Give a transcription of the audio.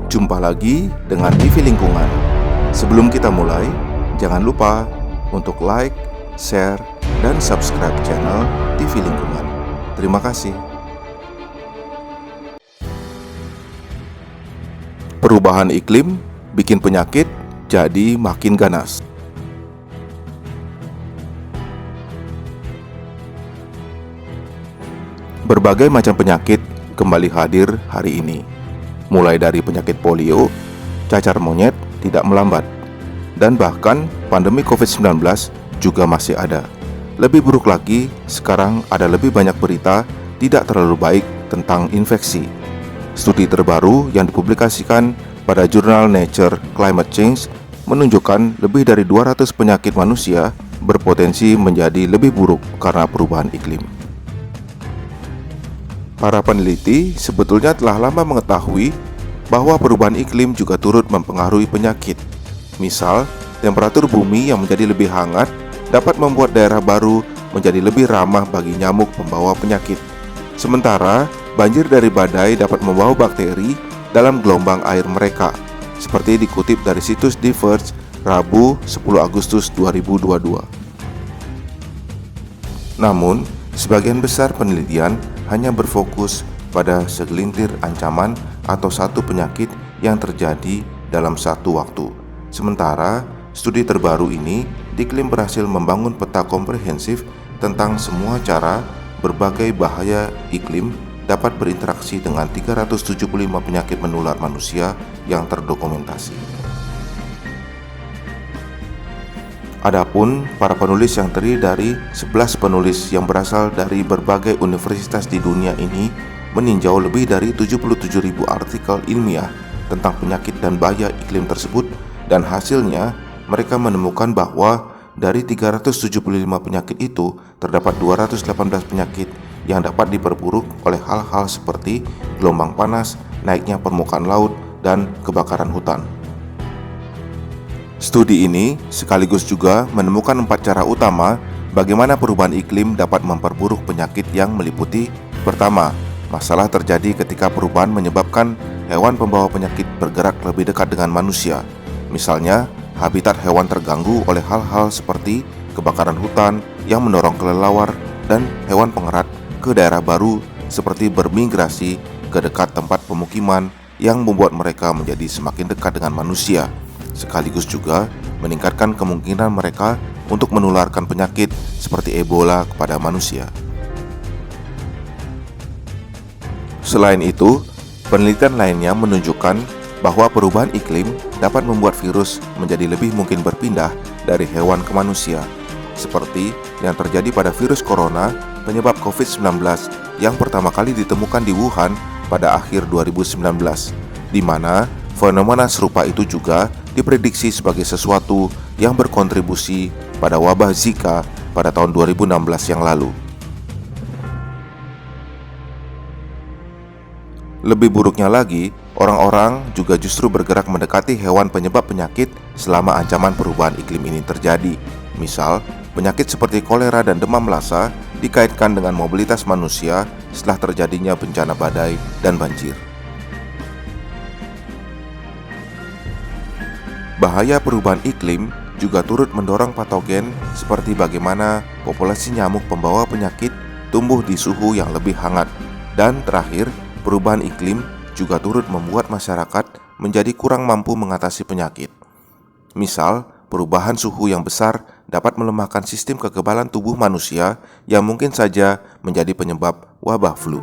Jumpa lagi dengan TV Lingkungan. Sebelum kita mulai, jangan lupa untuk like, share, dan subscribe channel TV Lingkungan. Terima kasih. Perubahan iklim bikin penyakit jadi makin ganas. Berbagai macam penyakit kembali hadir hari ini. Mulai dari penyakit polio, cacar monyet tidak melambat, dan bahkan pandemi COVID-19 juga masih ada. Lebih buruk lagi, sekarang ada lebih banyak berita tidak terlalu baik tentang infeksi. Studi terbaru yang dipublikasikan pada jurnal Nature Climate Change menunjukkan lebih dari 200 penyakit manusia berpotensi menjadi lebih buruk karena perubahan iklim. Para peneliti sebetulnya telah lama mengetahui bahwa perubahan iklim juga turut mempengaruhi penyakit. Misal, temperatur bumi yang menjadi lebih hangat dapat membuat daerah baru menjadi lebih ramah bagi nyamuk pembawa penyakit. Sementara, banjir dari badai dapat membawa bakteri dalam gelombang air mereka, seperti dikutip dari situs The Verge, Rabu 10 Agustus 2022. Namun, sebagian besar penelitian hanya berfokus pada segelintir ancaman atau satu penyakit yang terjadi dalam satu waktu. Sementara, studi terbaru ini diklaim berhasil membangun peta komprehensif tentang semua cara berbagai bahaya iklim dapat berinteraksi dengan 375 penyakit menular manusia yang terdokumentasi. Adapun para penulis yang terdiri dari 11 penulis yang berasal dari berbagai universitas di dunia ini meninjau lebih dari 77.000 artikel ilmiah tentang penyakit dan bahaya iklim tersebut, dan hasilnya mereka menemukan bahwa dari 375 penyakit itu terdapat 218 penyakit yang dapat diperburuk oleh hal-hal seperti gelombang panas, naiknya permukaan laut, dan kebakaran hutan. Studi ini sekaligus juga menemukan 4 cara utama bagaimana perubahan iklim dapat memperburuk penyakit yang meliputi: pertama, masalah terjadi ketika perubahan menyebabkan hewan pembawa penyakit bergerak lebih dekat dengan manusia. Misalnya, habitat hewan terganggu oleh hal-hal seperti kebakaran hutan yang mendorong kelelawar dan hewan pengerat ke daerah baru, seperti bermigrasi ke dekat tempat pemukiman yang membuat mereka menjadi semakin dekat dengan manusia, sekaligus juga meningkatkan kemungkinan mereka untuk menularkan penyakit seperti Ebola kepada manusia. Selain itu, penelitian lainnya menunjukkan bahwa perubahan iklim dapat membuat virus menjadi lebih mungkin berpindah dari hewan ke manusia, seperti yang terjadi pada virus corona penyebab COVID-19 yang pertama kali ditemukan di Wuhan pada akhir 2019, di mana fenomena serupa itu juga diprediksi sebagai sesuatu yang berkontribusi pada wabah Zika pada tahun 2016 yang lalu. Lebih buruknya lagi, orang-orang juga justru bergerak mendekati hewan penyebab penyakit selama ancaman perubahan iklim ini terjadi. Misal, penyakit seperti kolera dan demam lhasa dikaitkan dengan mobilitas manusia setelah terjadinya bencana badai dan banjir. Bahaya perubahan iklim juga turut mendorong patogen seperti bagaimana populasi nyamuk pembawa penyakit tumbuh di suhu yang lebih hangat. Dan terakhir, perubahan iklim juga turut membuat masyarakat menjadi kurang mampu mengatasi penyakit. Misal, perubahan suhu yang besar dapat melemahkan sistem kekebalan tubuh manusia yang mungkin saja menjadi penyebab wabah flu.